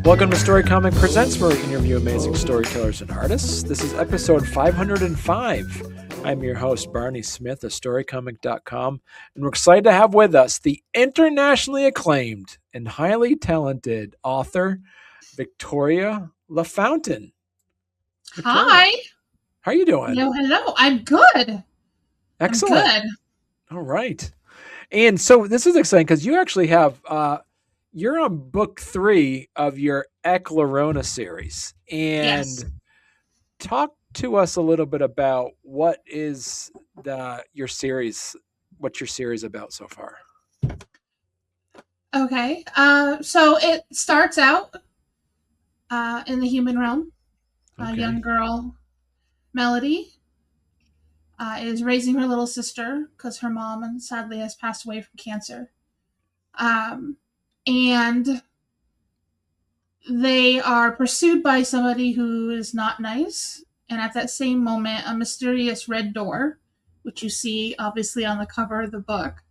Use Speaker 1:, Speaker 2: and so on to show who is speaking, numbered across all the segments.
Speaker 1: Welcome to Storycomic Presents, where we interview amazing storytellers and artists. This is episode 505. I'm your host, Barney Smith of Storycomic.com, and we're excited to have with us the internationally acclaimed and highly talented author, Victoria LaFountain. Victoria,
Speaker 2: hi.
Speaker 1: How are you doing?
Speaker 2: Hello. I'm good.
Speaker 1: Excellent.
Speaker 2: I'm good.
Speaker 1: All right. And so this is exciting because you actually have... you're on book 3 of your Eclarona series. And
Speaker 2: Yes.
Speaker 1: Talk to us a little bit about what is your series about so far.
Speaker 2: Okay. So it starts out in the human realm.
Speaker 1: Okay.
Speaker 2: A young girl, Melody, is raising her little sister because her mom sadly has passed away from cancer. And they are pursued by somebody who is not nice. And at that same moment, a mysterious red door, which you see obviously on the cover of the book,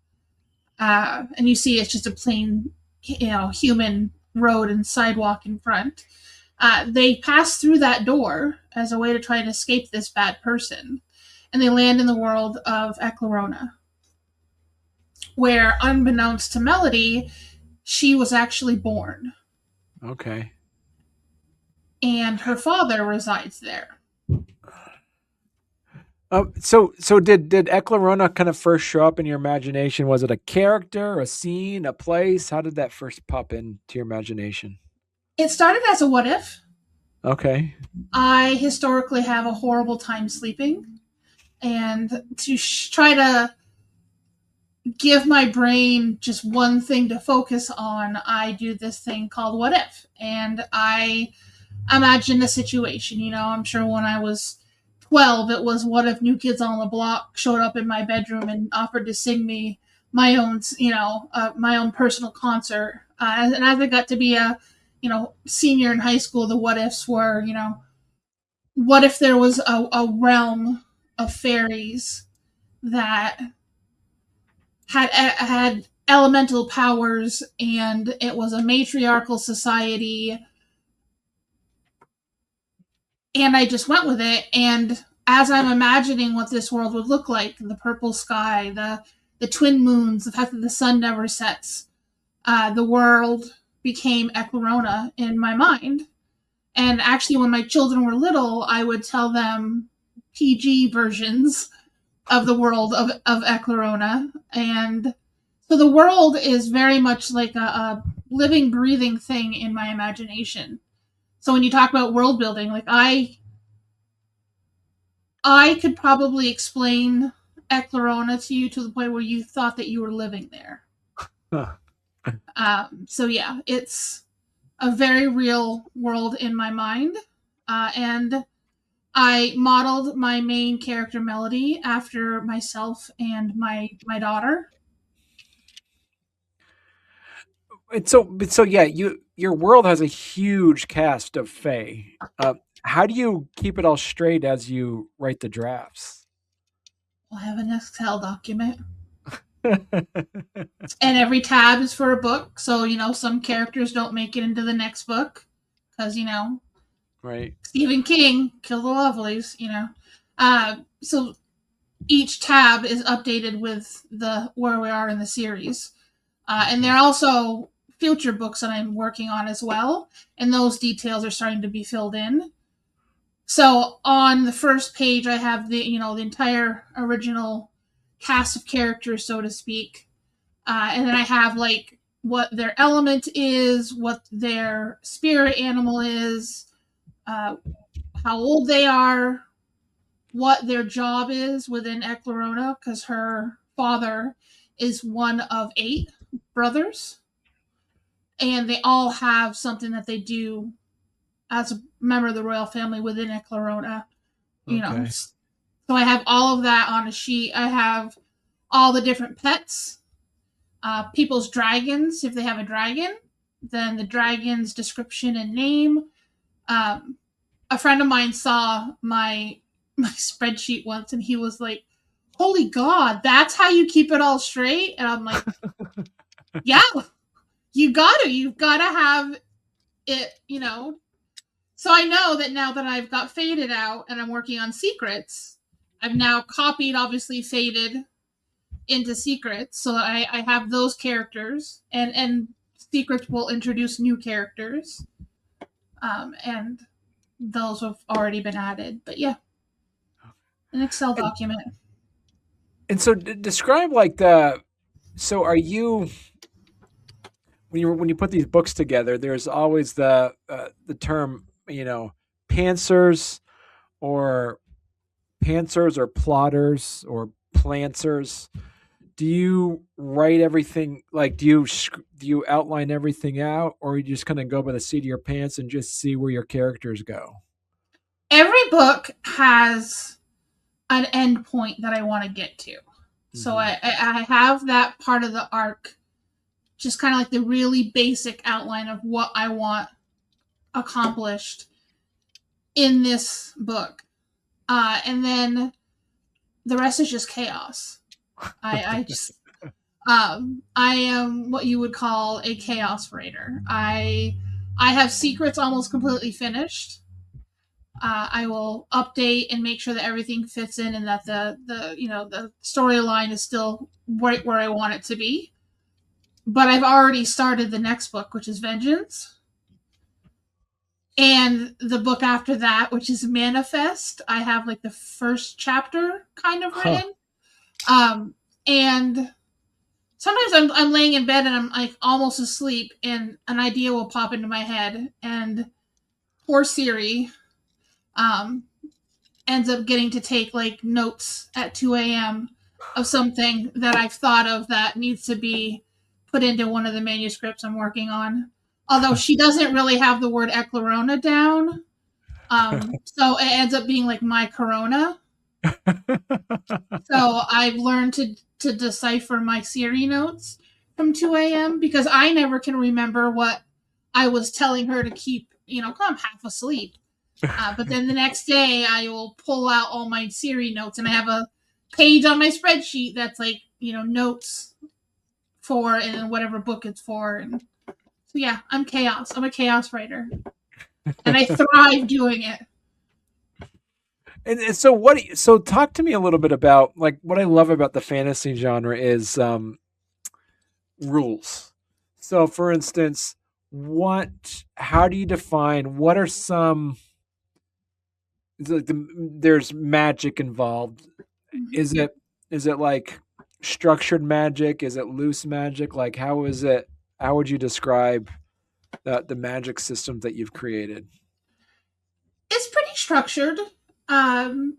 Speaker 2: and you see it's just a plain, human road and sidewalk in front. They pass through that door as a way to try and escape this bad person. And they land in the world of Eclarona, where, unbeknownst to Melody, she was actually born.
Speaker 1: Okay.
Speaker 2: And her father resides there.
Speaker 1: So did Eclarona kind of first show up in your imagination? Was it a character, a scene, a place? How did that first pop into your imagination?
Speaker 2: It started as a what if.
Speaker 1: Okay.
Speaker 2: I historically have a horrible time sleeping. And to try to give my brain just one thing to focus on, I do this thing called what if. And I imagine a situation. I'm sure when I was 12, it was what if New Kids on the Block showed up in my bedroom and offered to sing me my own, my own personal concert. And as I got to be a, senior in high school, the what ifs were, what if there was a realm of fairies that had elemental powers, and it was a matriarchal society, and I just went with it. And as I'm imagining what this world would look like, the purple sky, the twin moons, the fact that the sun never sets, the world became Eclarona in my mind. And actually, when my children were little, I would tell them PG versions of the world of Eclarona. And so the world is very much like a living, breathing thing in my imagination. So when you talk about world building, like I could probably explain Eclarona to you to the point where you thought that you were living there. So yeah, it's a very real world in my mind. And I modeled my main character, Melody, after myself and my daughter.
Speaker 1: And so yeah, your world has a huge cast of fae. How do you keep it all straight as you write the drafts?
Speaker 2: I have an Excel document. And every tab is for a book. So, some characters don't make it into the next book. Because,
Speaker 1: right.
Speaker 2: Stephen King, Kill the Lovelies, So each tab is updated with where we are in the series. And there are also future books that I'm working on as well. And those details are starting to be filled in. So on the first page, I have the entire original cast of characters, so to speak. And then I have like what their element is, what their spirit animal is, how old they are, what their job is within Eclarona, because her father is one of 8 brothers. And they all have something that they do as a member of the royal family within Eclarona.
Speaker 1: Okay.
Speaker 2: So I have all of that on a sheet. I have all the different pets. people's dragons, if they have a dragon, then the dragon's description and name. Um, a friend of mine saw my spreadsheet once, and he was like, "Holy God, that's how you keep it all straight." And I'm like, "Yeah, you've gotta have it, you know." So I know that now that I've got Faded out and I'm working on Secrets, I've now copied, obviously, Faded into Secrets, so I have those characters, and Secrets will introduce new characters, and those have already been added. But yeah, an Excel
Speaker 1: And,
Speaker 2: document.
Speaker 1: and so describe like the, so are you, when you put these books together, there's always the term, pantsers or pantsers or plotters or planters. Do you write everything, like do you outline everything out, or you just kind of go by the seat of your pants and just see where your characters go?
Speaker 2: Every book has an end point that I want to get to. So
Speaker 1: Hmm.
Speaker 2: I have that part of the arc, just kind of like the really basic outline of what I want accomplished in this book. And then the rest is just chaos. I just I am what you would call a chaos writer. I have Secrets almost completely finished. I will update and make sure that everything fits in, and that the storyline is still right where I want it to be. But I've already started the next book, which is Vengeance, and the book after that, which is Manifest. I have like the first chapter kind of
Speaker 1: Huh.
Speaker 2: written, and sometimes I'm laying in bed and I'm like almost asleep, and an idea will pop into my head, and poor Siri um, ends up getting to take like notes at 2 a.m. of something that I've thought of that needs to be put into one of the manuscripts I'm working on. Although she doesn't really have the word Eclarona down. So it ends up being like my Corona. So I've learned to decipher my Siri notes from 2 a.m. because I never can remember what I was telling her to keep, because I'm half asleep. But then the next day, I will pull out all my Siri notes, and I have a page on my spreadsheet that's like, notes for and whatever book it's for. And so, yeah, I'm chaos. I'm a chaos writer, and I thrive doing it.
Speaker 1: And so so talk to me a little bit about, like, what I love about the fantasy genre is rules. So for instance, how do you define, what are some, like there's magic involved.
Speaker 2: Mhm.
Speaker 1: Is it like structured magic? Is it loose magic? Like, how would you describe the magic system that you've created?
Speaker 2: It's pretty structured. Um,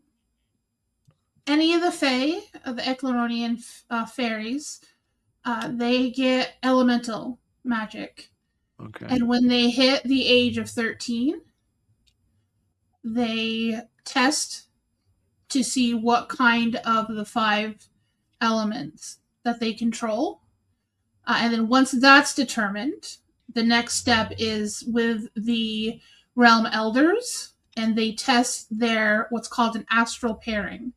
Speaker 2: any of the Fae, the Eclaronian fairies, they get elemental magic.
Speaker 1: Okay.
Speaker 2: And when they hit the age of 13, they test to see what kind of the five elements that they control. And then once that's determined, the next step is with the realm elders, and they test their what's called an astral pairing.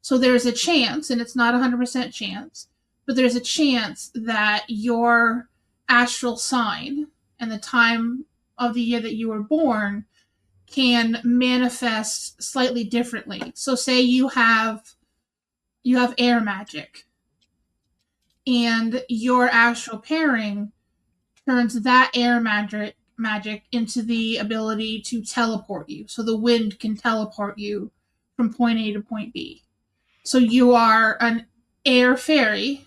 Speaker 2: So there's a chance, and it's not 100% chance, but there's a chance that your astral sign and the time of the year that you were born can manifest slightly differently. So say you have air magic, and your astral pairing turns that air magic into the ability to teleport you. So the wind can teleport you from point A to point B. So you are an air fairy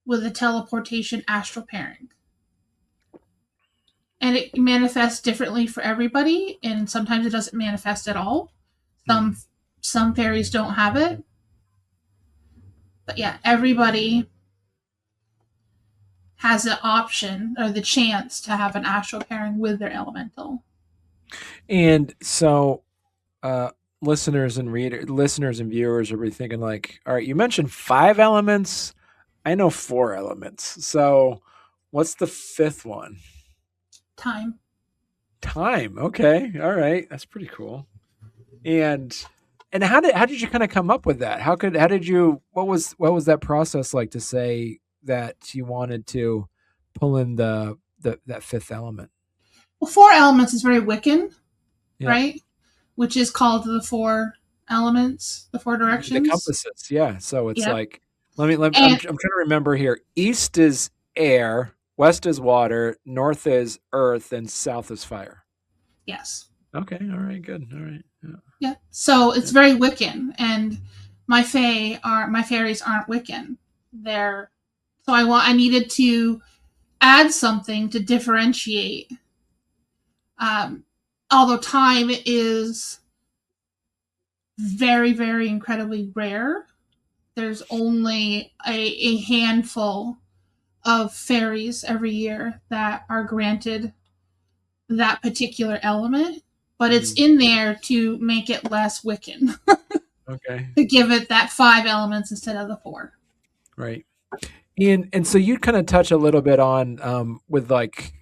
Speaker 2: with a teleportation astral pairing. And it manifests differently for everybody, and sometimes it doesn't manifest at all.
Speaker 1: Hmm.
Speaker 2: Some fairies don't have it. But yeah, everybody has the option or the chance to have an astral pairing with their elemental.
Speaker 1: And so, uh, listeners and viewers will be thinking like, all right, you mentioned five elements. I know 4 elements. So what's the 5th one?
Speaker 2: Time.
Speaker 1: Time. Okay. All right. That's pretty cool. And how did you kind of come up with that? How did you what was that process like to say that you wanted to pull in the that 5th element?
Speaker 2: Well, 4 elements is very Wiccan,
Speaker 1: Yeah.
Speaker 2: right? Which is called the 4 elements, the
Speaker 1: The
Speaker 2: directions.
Speaker 1: compasses. Yeah. So it's
Speaker 2: Yep.
Speaker 1: like let me I'm
Speaker 2: And
Speaker 1: trying to remember here. East is air, west is water, north is earth, and south is fire.
Speaker 2: yes.
Speaker 1: Okay. All right. Good. All right. Yeah.
Speaker 2: Yeah. So it's
Speaker 1: Yeah.
Speaker 2: very Wiccan, and my fairies aren't Wiccan. They're so I needed to add something to differentiate. Um, Although time is very, very incredibly rare, there's only a handful of fairies every year that are granted that particular element, but it's
Speaker 1: Mhm.
Speaker 2: in there to make it less Wiccan,
Speaker 1: Okay.
Speaker 2: to give it that 5 elements instead of the 4.
Speaker 1: Right. And so you kind of touch a little bit on with like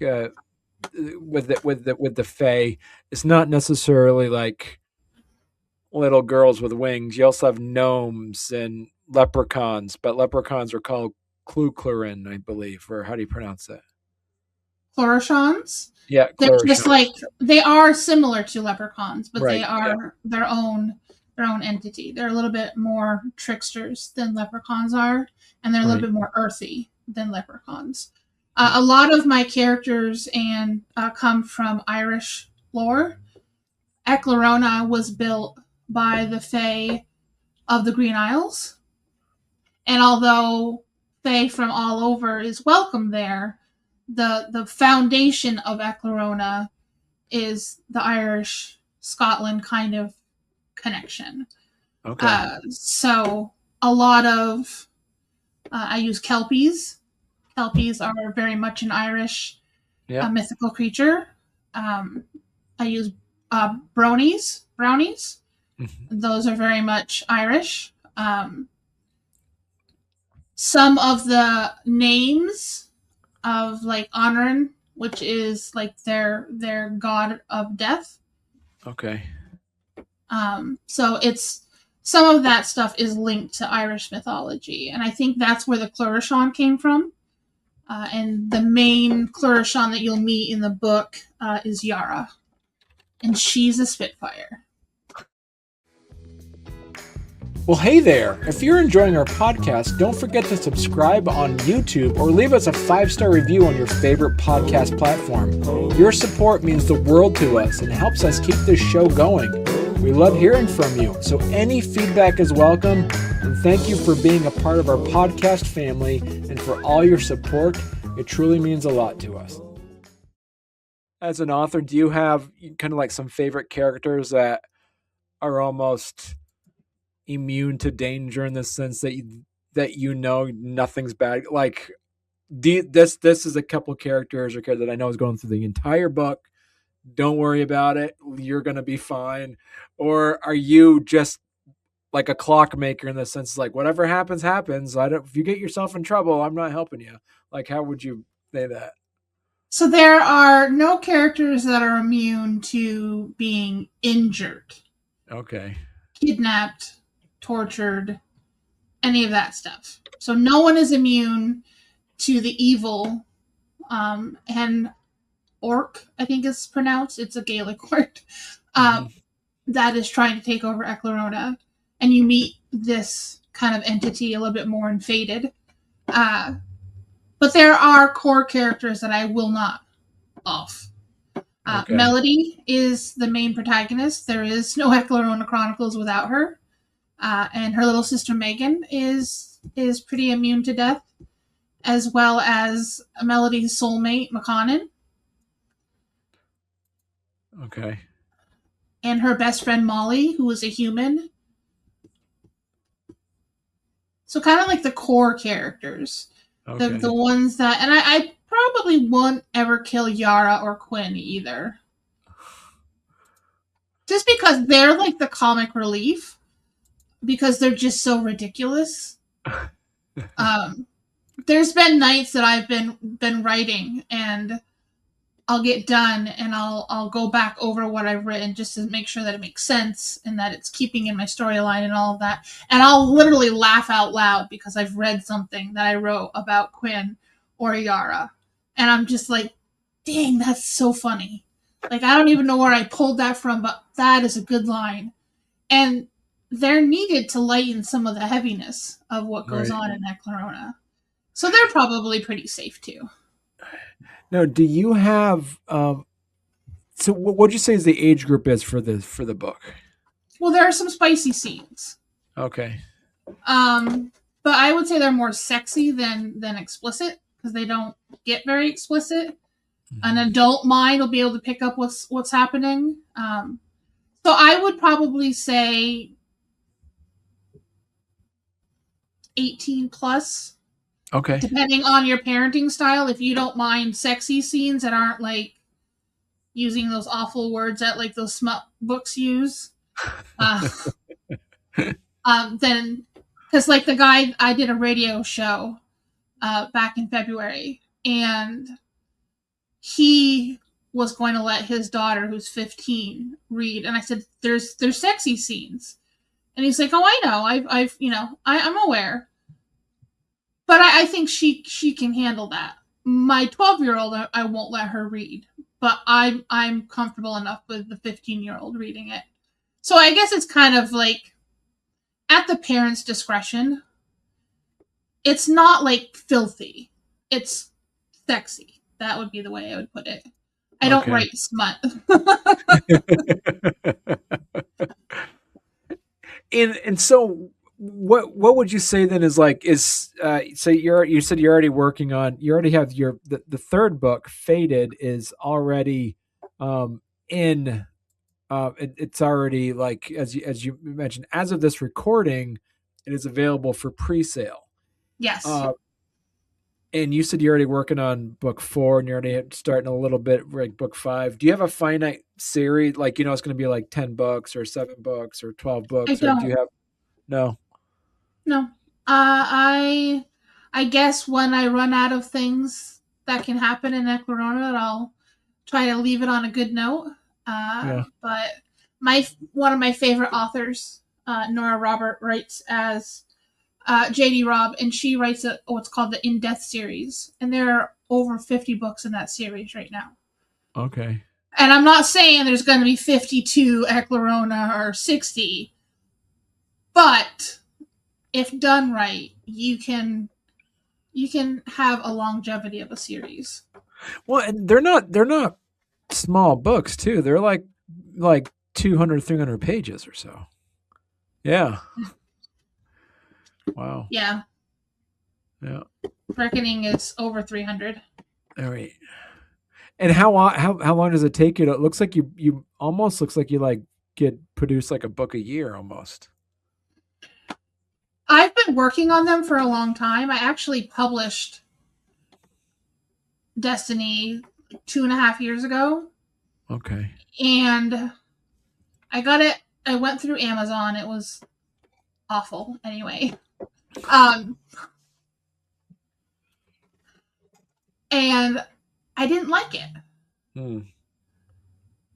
Speaker 1: with the Fae, it's not necessarily like little girls with wings. You also have gnomes and leprechauns, but leprechauns are called Cluclarin, I believe, or how do you pronounce that?
Speaker 2: Florishans,
Speaker 1: Yeah,
Speaker 2: they're just
Speaker 1: Clarishon.
Speaker 2: like they are similar to leprechauns, but they
Speaker 1: Right. Yeah.
Speaker 2: are their own entity. They're a little bit more tricksters than leprechauns are, and they're a little
Speaker 1: Right.
Speaker 2: bit more earthy than leprechauns.
Speaker 1: Yeah.
Speaker 2: A lot of my characters and come from Irish lore. Eclarona was built by the Fae of the Green Isles, and although Fae from all over is welcome there, the foundation of Eclarona is the Irish Scotland kind of connection.
Speaker 1: Okay.
Speaker 2: So a lot of I use kelpies. Kelpies are very much an Irish
Speaker 1: Yeah.
Speaker 2: mythical creature. Um, I use brownies. Brownies.
Speaker 1: Mhm.
Speaker 2: Those are very much Irish. Some of the names of like Honorin, which is like their god of death.
Speaker 1: Okay.
Speaker 2: So it's some of that stuff is linked to Irish mythology, and I think that's where the Clarishon came from. And the main Clarishon that you'll meet in the book is Yara, and she's a Spitfire.
Speaker 1: Well, hey there. If you're enjoying our podcast, don't forget to subscribe on YouTube or leave us a 5-star review on your favorite podcast platform. Your support means the world to us and helps us keep this show going. We love hearing from you, so any feedback is welcome. And thank you for being a part of our podcast family and for all your support. It truly means a lot to us. As an author, do you have kind of like some favorite characters that are almost immune to danger in the sense that nothing's bad? Like this is a couple characters or character that I know is going through the entire book. Don't worry about it. You're gonna be fine. Or are you just like a clockmaker in the sense like whatever happens happens? I don't. If you get yourself in trouble, I'm not helping you. Like how would you say that?
Speaker 2: So there are no characters that are immune to being injured,
Speaker 1: Okay.
Speaker 2: kidnapped, tortured, any of that stuff. So no one is immune to the evil. And orc, I think is pronounced. It's a Gaelic word.
Speaker 1: Mm-hmm.
Speaker 2: Um, that is trying to take over Eclarona. And you meet this kind of entity a little bit more in Faded. Uh, but there are core characters that I will not off.
Speaker 1: Okay.
Speaker 2: Melody is the main protagonist. There is no Eclarona Chronicles without her. And her little sister Megan is pretty immune to death, as well as Melody's soulmate McConnon
Speaker 1: Okay.
Speaker 2: and her best friend Molly, who is a human. So kind of like the core characters, the
Speaker 1: Okay.
Speaker 2: ones that, and I probably won't ever kill Yara or Quinn either, just because they're like the comic relief because they're just so ridiculous. Um, there's been nights that I've been writing, and I'll get done and I'll go back over what I've written just to make sure that it makes sense and that it's keeping in my storyline and all of that. And I'll literally laugh out loud because I've read something that I wrote about Quinn or Yara. And I'm just like, dang, that's so funny. Like, I don't even know where I pulled that from, but that is a good line. And they're needed to lighten some of the heaviness of what goes
Speaker 1: Right.
Speaker 2: on in Eclarona. So they're probably pretty safe too.
Speaker 1: Now, do you have so what would you say is the age group is for the book?
Speaker 2: Well, there are some spicy scenes.
Speaker 1: Okay.
Speaker 2: Um, but I would say they're more sexy than explicit because they don't get very explicit. An
Speaker 1: Mhm.
Speaker 2: adult mind will be able to pick up what's happening. So I would probably say 18 plus,
Speaker 1: Okay.
Speaker 2: depending on your parenting style. If you don't mind sexy scenes that aren't like using those awful words that like those smut books use, uh, then because like the guy I did a radio show back in February, and he was going to let his daughter, who's 15, read, and I said, "There's sexy scenes," and he's like, "Oh, I know, I've I'm aware, but I think she can handle that. My 12-year-old, I won't let her read, but I'm comfortable enough with the 15-year-old reading it. So I guess it's kind of like at the parent's discretion. It's not like filthy. It's sexy. That would be the way I would put it. I don't
Speaker 1: Okay.
Speaker 2: write smut.
Speaker 1: And so what would you say then is like is so you said you're already working on you already have the third book Faded is already in it's already like as you mentioned as of this recording it is available for pre-sale.
Speaker 2: Yes.
Speaker 1: Uh, and you said you're already working on book four and you're already starting a little bit like book five. Do you have a finite series? Like, it's going to be like 10 books or 7 books or 12
Speaker 2: I
Speaker 1: books, or do you
Speaker 2: don't.
Speaker 1: have, no?
Speaker 2: No. I guess when I run out of things that can happen in Eclarona, I'll try to leave it on a good note.
Speaker 1: Yeah.
Speaker 2: But my one of my favorite authors, Nora Robert, writes as JD Robb, and she writes what's called the In Death series, and there are over 50 books in that series right now.
Speaker 1: Okay.
Speaker 2: And I'm not saying there's going to be 52 Eclarona or 60, but if done right, you can have a longevity of a series.
Speaker 1: Well, and they're not small books too. They're like 200, 300 pages or so. Yeah. Wow.
Speaker 2: Yeah,
Speaker 1: Yeah.
Speaker 2: Reckoning is over 300.
Speaker 1: All right. And how long does it take you to, it looks like you almost looks like you like get produce like a book a year almost.
Speaker 2: I've been working on them for a long time. I actually published Destiny 2.5 years ago,
Speaker 1: Okay.
Speaker 2: and I got it. I went through Amazon. It was awful anyway. Um, and I didn't like it.
Speaker 1: Hmm.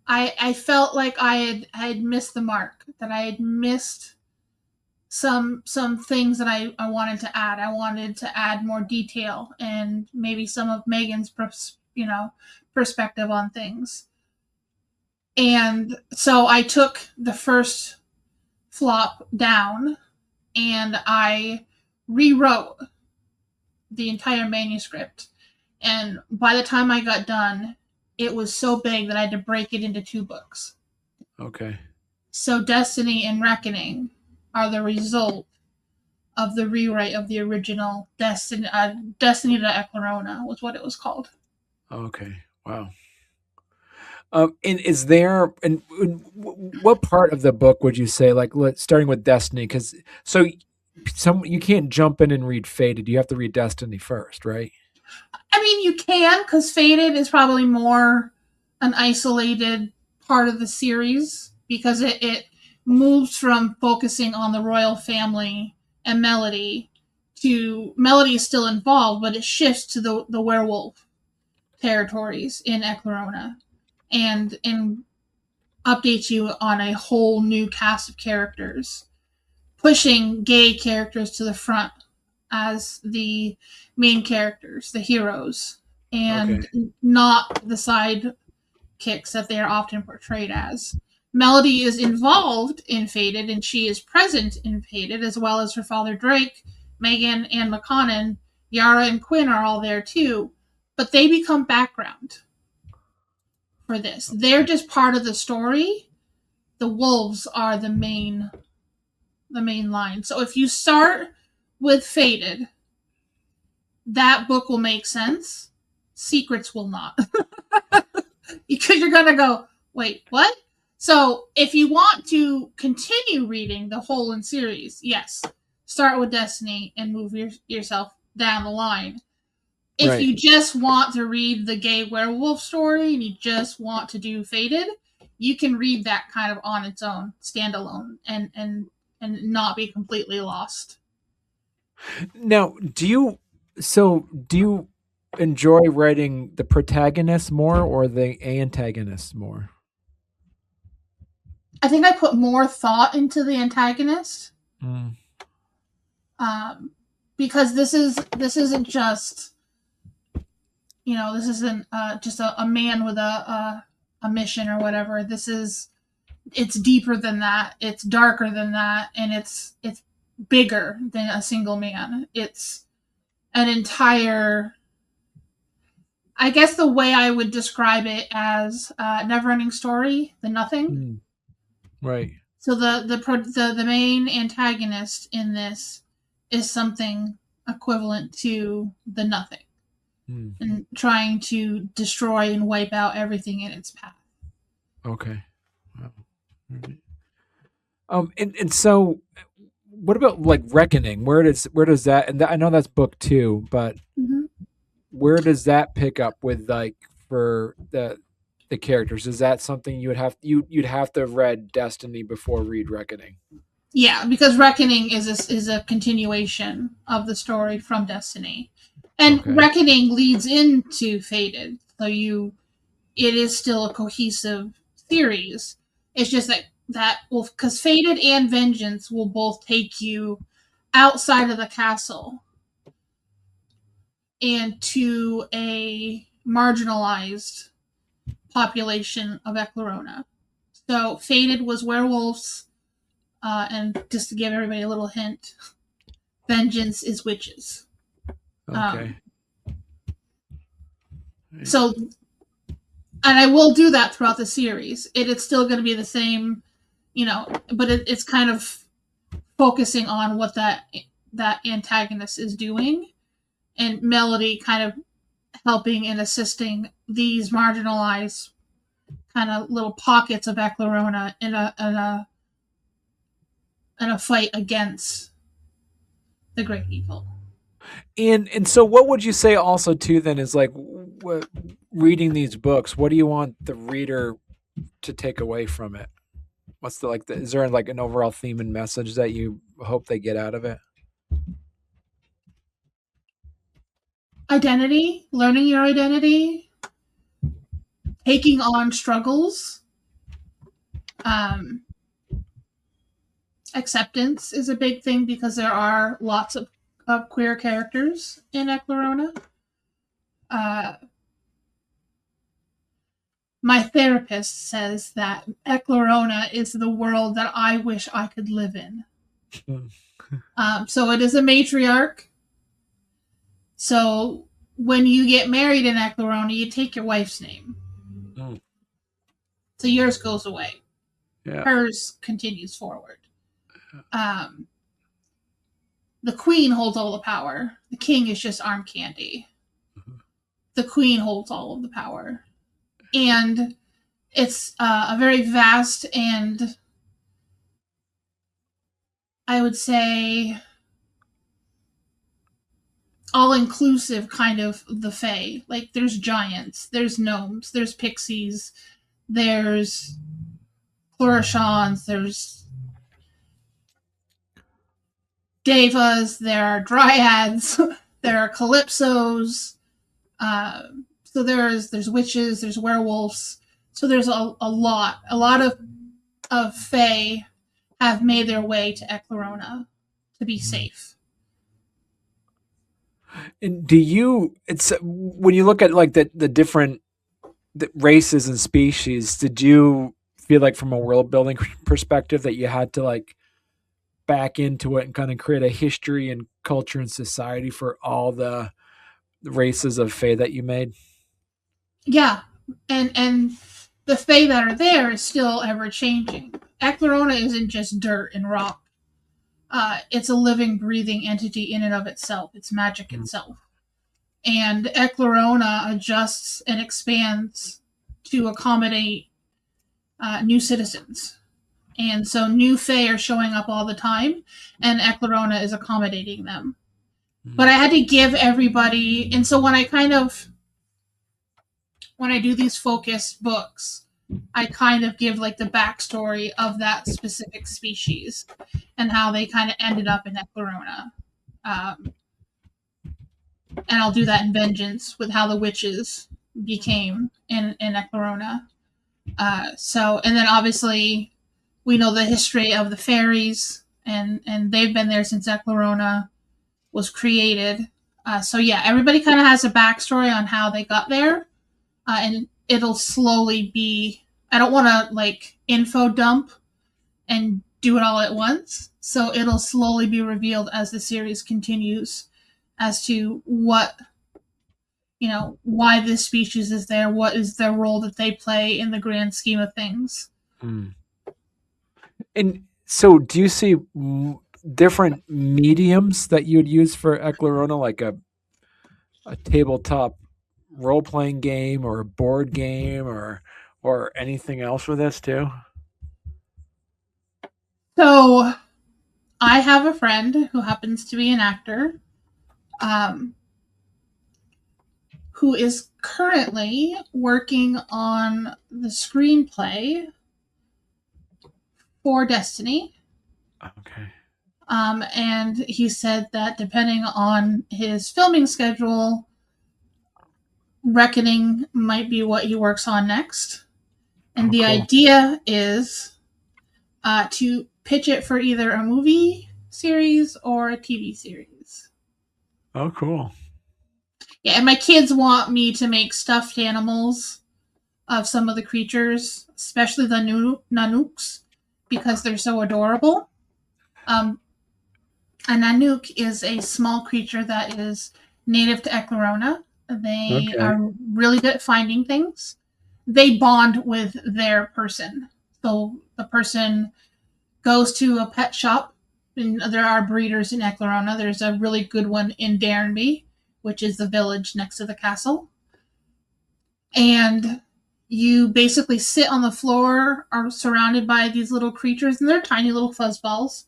Speaker 2: I felt like I had missed the mark, that I had missed some things that I wanted to add. I wanted to add more detail and maybe some of Megan's perspective on things. And so I took the first flop down and I rewrote the entire manuscript. And by the time I got done, it was so big that I had to break it into 2 books.
Speaker 1: Okay.
Speaker 2: So Destiny and Reckoning are the result of the rewrite of the original Destiny to Eclarona was what it was called.
Speaker 1: Okay. Wow. And is there and what part of the book would you say like starting with Destiny? Because so some you can't jump in and read Faded. You have to read Destiny first, right?
Speaker 2: I mean, you can, because Faded is probably more an isolated part of the series because it moves from focusing on the royal family and Melody Melody is still involved, but it shifts to the werewolf territories in Eclarona, and updates you on a whole new cast of characters, pushing gay characters to the front as the main characters, the heroes,
Speaker 1: Okay.
Speaker 2: and not the sidekicks that they are often portrayed as. Melody is involved in Fated, and she is present in Fated, as well as her father Drake, Megan, and McConnon. Yara and Quinn are all there too, but they become background for this. They're just part of the story. The wolves are the main line. So if you start with Fated, that book will make sense. Secrets will not. Because you're going to go, wait, what? So if you want to continue reading the whole in series, yes, start with Destiny and move yourself down the line. If
Speaker 1: Right.
Speaker 2: you just want to read the gay werewolf story and you just want to do Fated, you can read that kind of on its own, standalone, and not be completely lost.
Speaker 1: Now, do you enjoy writing the protagonist more or the antagonist more?
Speaker 2: I think I put more thought into the antagonist,
Speaker 1: Mm.
Speaker 2: Because this isn't just, this isn't just a man with a mission or whatever. It's deeper than that. It's darker than that, and it's bigger than a single man. It's an entire. I guess the way I would describe it as never-ending story, the Nothing.
Speaker 1: Mm. Right.
Speaker 2: So the main antagonist in this is something equivalent to the Nothing, and trying to destroy and wipe out everything in its path.
Speaker 1: Okay. And so, what about like Reckoning? Where does that? And I know that's book 2, but where does that pick up with, like, for the characters? Is that something you'd have to have read Destiny before read Reckoning?
Speaker 2: Yeah, because Reckoning is a continuation of the story from Destiny, and
Speaker 1: Okay.
Speaker 2: Reckoning leads into Fated. So it is still a cohesive series. It's just that because Fated and Vengeance will both take you outside of the castle and to a marginalized population of Eclarona. So Fated was werewolves, and just to give everybody a little hint, Vengeance is witches.
Speaker 1: Okay.
Speaker 2: So, and I will do that throughout the series. It's still going to be the same, but it's kind of focusing on what that antagonist is doing, and Melody kind of helping and assisting these marginalized kind of little pockets of Eclarona in a fight against the great evil.
Speaker 1: And so, what would you say also too? Then is like, reading these books. What do you want the reader to take away from it? What's is there like an overall theme and message that you hope they get out of it?
Speaker 2: Identity, learning your identity, taking on struggles. Acceptance is a big thing because there are lots of queer characters in Eclarona. My therapist says that Eclarona is the world that I wish I could live in. So it is a matriarch. So when you get married in Eclarona, you take your wife's name. So yours goes away.
Speaker 1: Yeah.
Speaker 2: Hers continues forward. The queen holds all the power. The king is just arm candy. The queen holds all of the power. And it's a very vast and, I would say, all-inclusive kind of the Fae. Like, there's giants, there's gnomes, there's pixies, there's Chloroshans, there's devas, there are dryads, there are calypsos. So there's witches, there's werewolves. So there's a lot. A lot of fae have made their way to Eclarona to be safe.
Speaker 1: And do you? It's when you look at like the different races and species. Did you feel like from a world building perspective that you had to like back into it and kind of create a history and culture and society for all the races of fae that you made?
Speaker 2: Yeah, and the fae that are there is still ever changing. Eclarona isn't just dirt and rock. It's a living, breathing entity in and of itself. It's magic itself. And Eclarona adjusts and expands to accommodate new citizens. And so new fae are showing up all the time, and Eclarona is accommodating them. But I had to give everybody, and so when I do these focused books, I kind of give like the backstory of that specific species and how they kind of ended up in Eclarona. And I'll do that in Vengeance with how the witches became in Eclarona. And then obviously we know the history of the fairies, and they've been there since Eclarona was created. So yeah, everybody kind of has a backstory on how they got there, and it'll slowly be. I don't want to like info dump and do it all at once, so it'll slowly be revealed as the series continues as to what why this species is there, what is their role that they play in the grand scheme of things.
Speaker 1: Mm. And so, do you see different mediums that you would use for Eclarona, like a tabletop role playing game or a board game or anything else with this too?
Speaker 2: So I have a friend who happens to be an actor, um, who is currently working on the screenplay for Destiny.
Speaker 1: Okay.
Speaker 2: And he said that depending on his filming schedule, Reckoning might be what he works on next. And the
Speaker 1: Cool.
Speaker 2: idea is to pitch it for either a movie series or a TV series.
Speaker 1: Oh, cool.
Speaker 2: Yeah, and my kids want me to make stuffed animals of some of the creatures, especially the Nanooks, because they're so adorable. A Nanook is a small creature that is native to Eclarona. They
Speaker 1: Okay.
Speaker 2: are really good at finding things. They bond with their person. So the person goes to a pet shop, and there are breeders in Eclarona. There's a really good one in Darrenby, which is the village next to the castle. And you basically sit on the floor, are surrounded by these little creatures, and they're tiny little fuzzballs.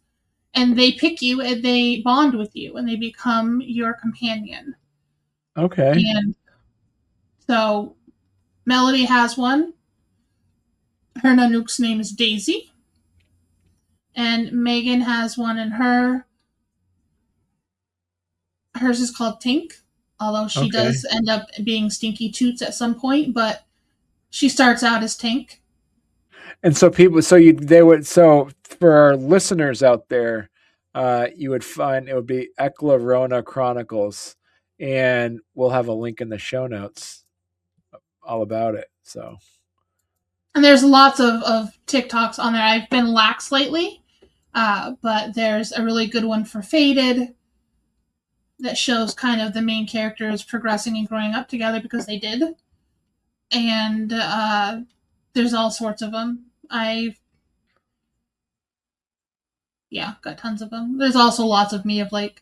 Speaker 2: And they pick you, and they bond with you, and they become your companion.
Speaker 1: Okay.
Speaker 2: And so Melody has one. Her Nanook's name is Daisy. And Megan has one, and hers is called Tink, although she
Speaker 1: Okay.
Speaker 2: does end up being Stinky Toots at some point, but she starts out as Tink.
Speaker 1: And so people, so you, they would, so for our listeners out there, you would find it would be Eclarona Chronicles, and we'll have a link in the show notes all about it. So,
Speaker 2: And there's lots of TikToks on there. I've been lax lately, but there's a really good one for Faded that shows kind of the main characters progressing and growing up together because they did. And there's all sorts of them. Got tons of them. There's also lots of me of like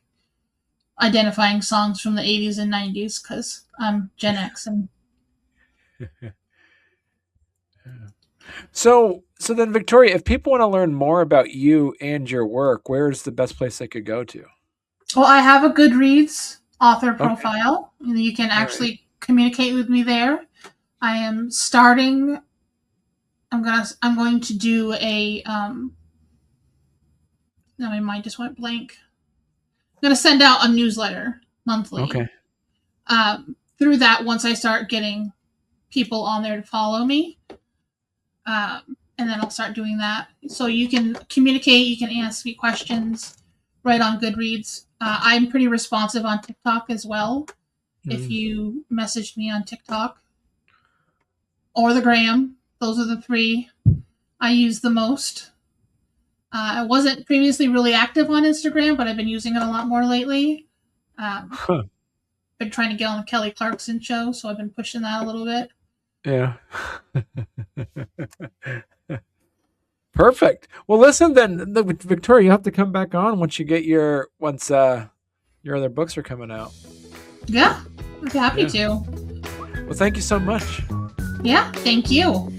Speaker 2: identifying songs from the 80s and 90s because I'm Gen X. And
Speaker 1: so then, Victoria, if people want to learn more about you and your work, where's the best place they could go to?
Speaker 2: well, I have a Goodreads author
Speaker 1: Okay.
Speaker 2: profile, and you can
Speaker 1: All right.
Speaker 2: actually communicate with me there. I am starting. I'm going to do a. Now my mind just went blank. going to send out a newsletter monthly.
Speaker 1: Okay.
Speaker 2: Through that, once I start getting people on there to follow me, and then I'll start doing that. So you can communicate, you can ask me questions right on Goodreads. I'm pretty responsive on TikTok as well. If you message me on TikTok or the Gram, those are the three I use the most. I wasn't previously really active on Instagram, but I've been using it a lot more lately. Been trying to get on the Kelly Clarkson show, so I've been pushing that a little bit.
Speaker 1: Yeah. Perfect. Well, listen, then, Victoria, you have to come back on once your other books are coming out.
Speaker 2: Yeah, I'd be happy to.
Speaker 1: Well, thank you so much.
Speaker 2: Yeah, thank you.